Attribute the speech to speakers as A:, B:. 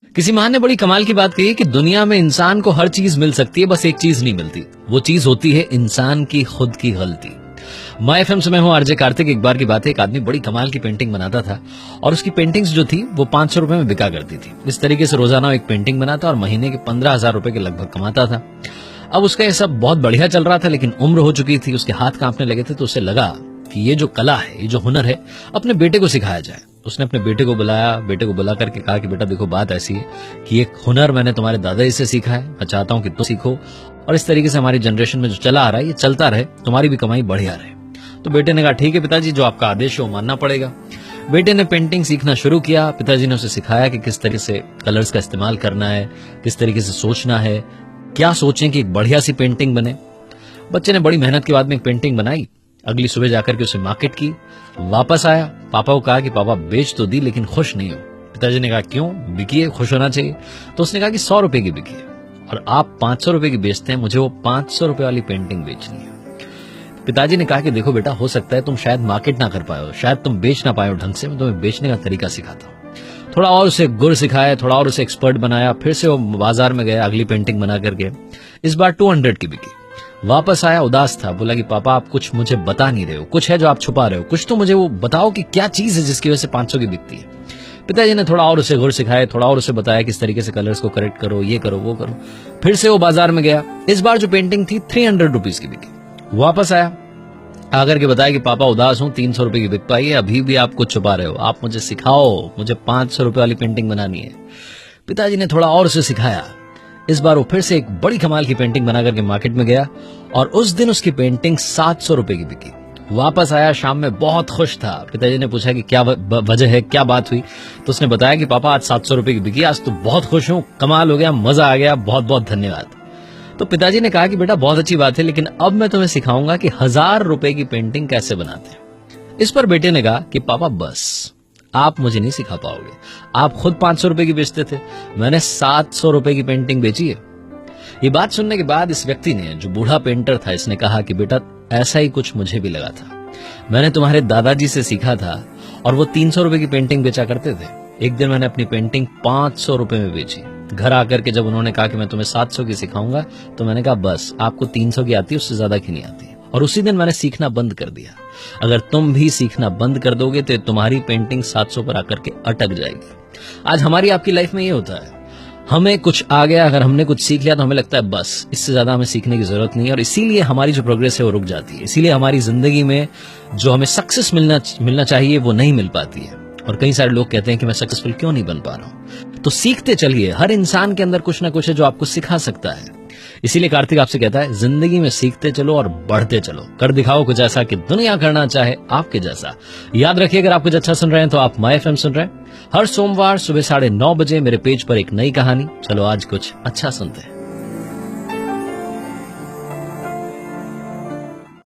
A: किसी महान ने बड़ी कमाल की बात कही है कि दुनिया में इंसान को हर चीज मिल सकती है, बस एक चीज नहीं मिलती। वो चीज होती है इंसान की खुद की गलती। माय एफएम से मैं हूं आरजे कार्तिक। एक बार की बात है, एक आदमी बड़ी कमाल की पेंटिंग बनाता था और उसकी पेंटिंग्स जो थी वो 500 रुपए में बिका करती थी। इस तरीके से रोजाना एक पेंटिंग बनाता और महीने के 15,000 रुपए के लगभग कमाता था। अब उसका ये सब बहुत बढ़िया चल रहा था, लेकिन उम्र हो चुकी थी, उसके हाथ कांपने लगे थे। तो उसे लगा कि ये जो कला है, ये जो हुनर है, अपने बेटे को सिखाया जाए। उसने अपने बेटे को बुलाया, बेटे को बुला करके कहा कि बेटा देखो, बात ऐसी है कि एक हुनर मैंने तुम्हारे दादाजी से सीखा है, मैं चाहता हूं कि तुम सीखो और इस तरीके से हमारी जनरेशन में जो चला आ रहा है ये चलता रहे, तुम्हारी भी कमाई बढ़िया रहे। तो बेटे ने कहा ठीक है पिताजी, जो आपका आदेश है वो मानना पड़ेगा। बेटे ने पेंटिंग सीखना शुरू किया। पिताजी ने उसे सिखाया कि किस तरीके से कलर्स का इस्तेमाल करना है, किस तरीके से सोचना है, क्या सोचें कि एक बढ़िया सी पेंटिंग बने। बच्चे ने बड़ी मेहनत के बाद में एक पेंटिंग बनाई। अगली सुबह जाकर के उसे मार्केट की, वापस आया, पापा को कहा कि पापा बेच तो दी लेकिन खुश नहीं हो। पिताजी ने कहा क्यों, बिकी है, खुश होना चाहिए। तो उसने कहा कि 100 रुपए की बिकी है और आप 500 रुपए की बेचते हैं, मुझे वो 500 रुपए वाली पेंटिंग बेचनी है। पिताजी ने कहा कि देखो बेटा, हो सकता है तुम शायद मार्केट ना कर पाए हो, शायद तुम बेच ना पाए हो ढंग से, मैं तुम्हें बेचने का तरीका सिखाता हूँ। थोड़ा और उसे गुर सिखाया, थोड़ा और उसे एक्सपर्ट बनाया। फिर से वो बाजार में गया अगली पेंटिंग बना करके। इस बार 200 की बिकी। वापस आया, उदास था, बोला कि पापा आप कुछ मुझे बता नहीं रहे हो, कुछ है जो आप छुपा रहे हो, कुछ तो मुझे वो बताओ कि क्या चीज है जिसकी वजह से 500 की बिकती है। पिताजी ने थोड़ा और उसे गुर सिखाया, थोड़ा और उसे बताया किस तरीके से कलर्स को करेक्ट करो, ये करो वो करो। फिर से वो बाजार में गया। इस बार जो पेंटिंग थी 300 रुपीज की बिकी। वापस आया, आकर के बताया कि पापा उदास हूं, 300 रुपए की बिक पाई है, अभी भी आप कुछ छुपा रहे हो, आप मुझे सिखाओ, मुझे 500 रुपए वाली पेंटिंग बनानी है। पिताजी ने थोड़ा और उसे सिखाया। इस बार वो फिर से एक बड़ी कमाल की पेंटिंग बना करके मार्केट में गया और उस दिन उसकी पेंटिंग 700 रुपए की बिकी। वापस आया, शाम में बहुत खुश था। पिताजी ने पूछा कि क्या वजह है, क्या बात हुई। तो उसने बताया कि पापा आज 700 रुपए की बिकी, आज तो बहुत खुश हूं, कमाल हो गया, मजा आ गया, बहुत बहुत धन्यवाद। तो पिताजी ने कहा कि बेटा बहुत अच्छी बात है, लेकिन अब मैं तुम्हें सिखाऊंगा कि 1000 रुपए की पेंटिंग कैसे बनाते हैं। इस पर बेटे ने कहा कि पापा बस, आप मुझे नहीं सिखा पाओगे, आप खुद 500 रुपए की बेचते थे, मैंने 700 रुपए की पेंटिंग बेची है। ये बात सुनने के बाद इस व्यक्ति ने, जो बूढ़ा पेंटर था, इसने कहा कि बेटा ऐसा ही कुछ मुझे भी लगा था, मैंने तुम्हारे दादाजी से सीखा था और वो 300 रुपए की पेंटिंग बेचा करते थे। एक दिन मैंने अपनी पेंटिंग 500 रुपए में बेची। घर आकर के जब उन्होंने कहा कि मैं तुम्हें 700 की सिखाऊंगा, तो मैंने कहा बस, आपको 300 की आती है, उससे ज्यादा की नहीं आती। और उसी दिन मैंने सीखना बंद कर दिया। अगर तुम भी सीखना बंद कर दोगे तो तुम्हारी पेंटिंग 700 पर आकर के अटक जाएगी। आज हमारी आपकी लाइफ में ये होता है, हमें कुछ आ गया, अगर हमने कुछ सीख लिया तो हमें लगता है बस, इससे ज्यादा हमें सीखने की जरूरत नहीं है, और इसीलिए हमारी जो प्रोग्रेस है वो रुक जाती है। इसीलिए हमारी जिंदगी में जो हमें सक्सेस मिलना चाहिए वो नहीं मिल पाती है। और कई सारे लोग कहते हैं कि मैं सक्सेसफुल क्यों नहीं बन पा रहा हूं। तो सीखते चलिए, हर इंसान के अंदर कुछ ना कुछ है जो आपको सिखा सकता है। इसीलिए कार्तिक आपसे कहता है, जिंदगी में सीखते चलो और बढ़ते चलो, कर दिखाओ कुछ ऐसा कि दुनिया करना चाहे आपके जैसा। याद रखिए, अगर आप कुछ अच्छा सुन रहे हैं तो आप माय एफएम सुन रहे हैं। हर सोमवार सुबह 9:30 बजे मेरे पेज पर एक नई कहानी। चलो आज कुछ अच्छा सुनते हैं।